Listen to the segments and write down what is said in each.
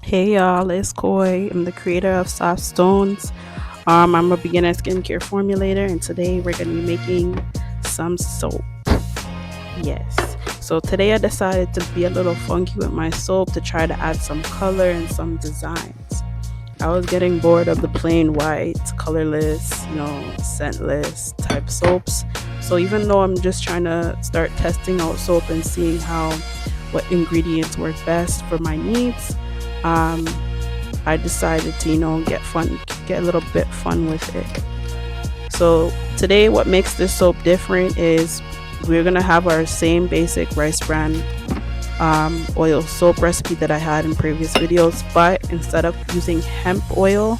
Hey y'all, it's Koi. I'm the creator of Soft Stones. I'm a beginner skincare formulator, and today we're going to be making some soap. Yes. So today I decided to be a little funky with my soap to try to add some color and some designs. I was getting bored of the plain white, colorless, scentless type soaps. So even though I'm just trying to start testing out soap and seeing what ingredients work best for my needs, um, I decided to, get a little bit fun with it. So today, what makes this soap different is we're gonna have our same basic rice bran oil soap recipe that I had in previous videos, but instead of using hemp oil,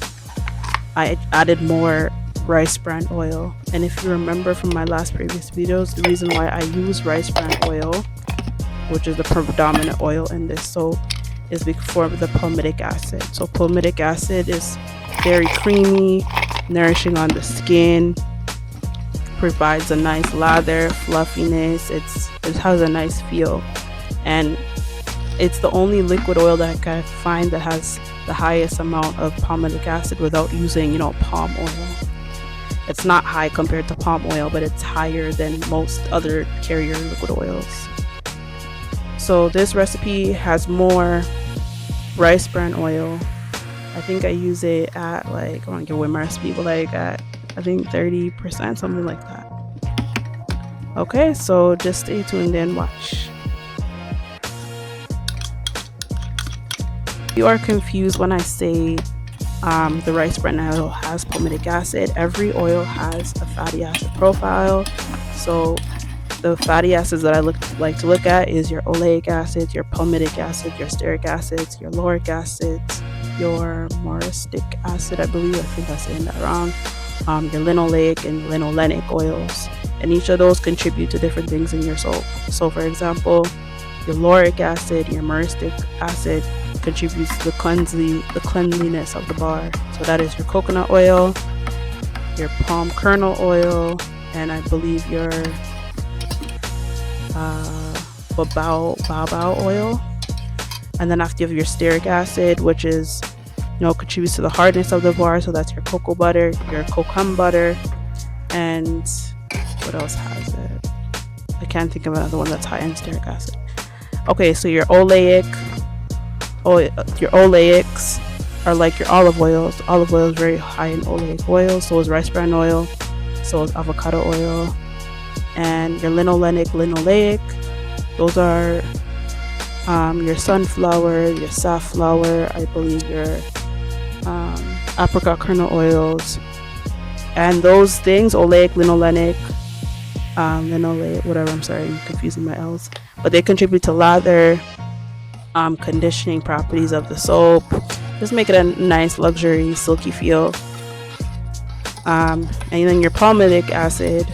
I added more rice bran oil. And if you remember from my last previous videos, the reason why I use rice bran oil, which is the predominant oil in this soap, is for the palmitic acid. So palmitic acid is very creamy, nourishing on the skin, provides a nice lather, fluffiness. It has a nice feel, and it's the only liquid oil that I can find that has the highest amount of palmitic acid without using, palm oil. It's not high compared to palm oil, but it's higher than most other carrier liquid oils. So this recipe has more rice bran oil. I think I use it at I want to give away my recipe, but at I think 30%, something like that. Okay, so just stay tuned and watch. If you are confused when I say the rice bran oil has palmitic acid, every oil has a fatty acid profile. So the fatty acids that I like to look at is your oleic acid, your palmitic acid, your stearic acids, your lauric acids, your myristic acid, I think I'm saying that wrong, your linoleic and linolenic oils. And each of those contribute to different things in your soap. So for example, your lauric acid, your myristic acid contributes to the cleanliness of the bar. So that is your coconut oil, your palm kernel oil, and I believe your baobab oil. And then after you have your stearic acid, which is contributes to the hardness of the bar, so that's your cocoa butter, your kokum butter, and what else has it? I can't think of another one that's high in stearic acid. Okay, so your oleics are like your olive oils. Olive oil is very high in oleic oil, so is rice bran oil, so is avocado oil. And your linoleic, those are your sunflower, your safflower, I believe your apricot kernel oils. And those things, oleic, linoleic, whatever, I'm sorry, I'm confusing my L's, but they contribute to lather, conditioning properties of the soap, just make it a nice luxury silky feel. And then your palmitic acid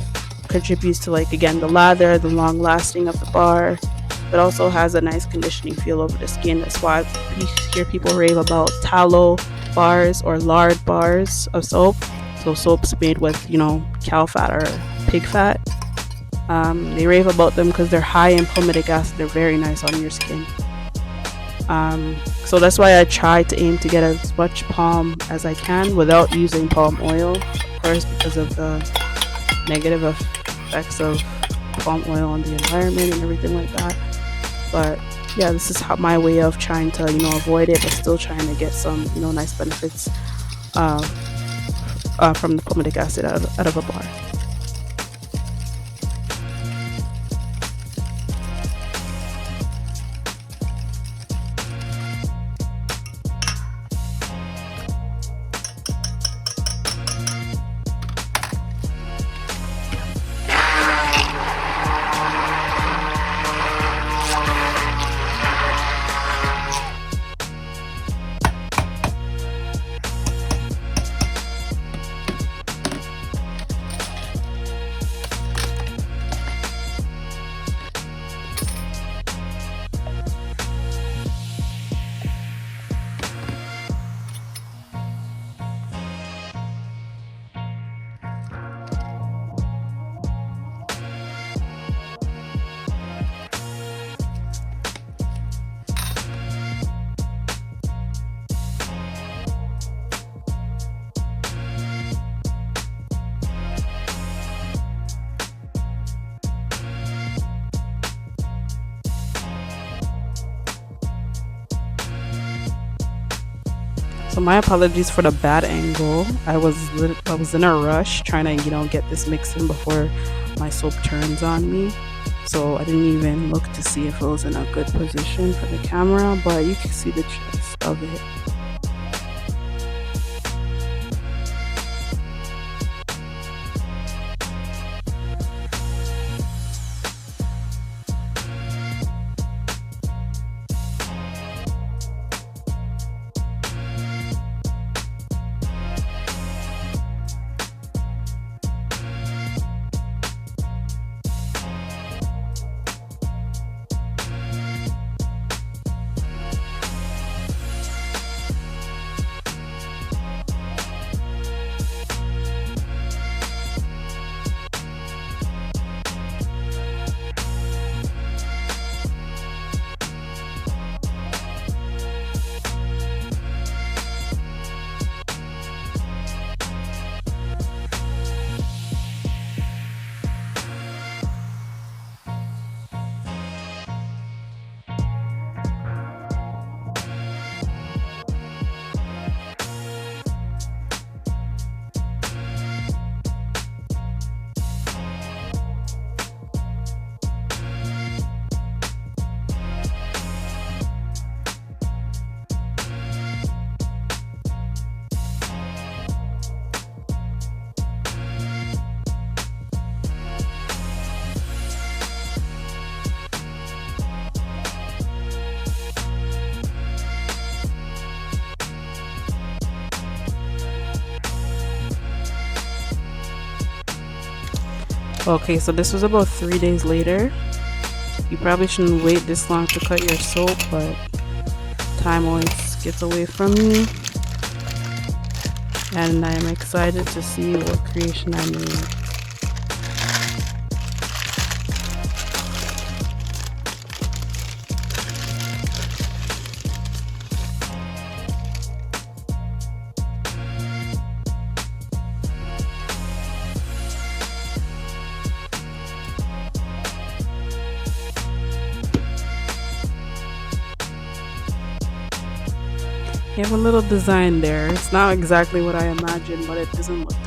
contributes to again the lather, the long lasting of the bar, but also has a nice conditioning feel over the skin. That's why you hear people rave about tallow bars or lard bars of soap. So soaps made with cow fat or pig fat. They rave about them because they're high in palmitic acid. They're very nice on your skin. So that's why I try to aim to get as much palm as I can without using palm oil, of course, because of the negative effects of palm oil on the environment and everything like that. But yeah, this is my way of trying to avoid it, but still trying to get some nice benefits from the palmitic acid out of a bar. So my apologies for the bad angle. I was in a rush trying to, get this mix in before my soap turns on me. So I didn't even look to see if it was in a good position for the camera, but you can see the gist of it. Okay, so this was about 3 days later. You probably shouldn't wait this long to cut your soap, but time always gets away from me. And I'm excited to see what creation I made. You have a little design there. It's not exactly what I imagined, but it doesn't look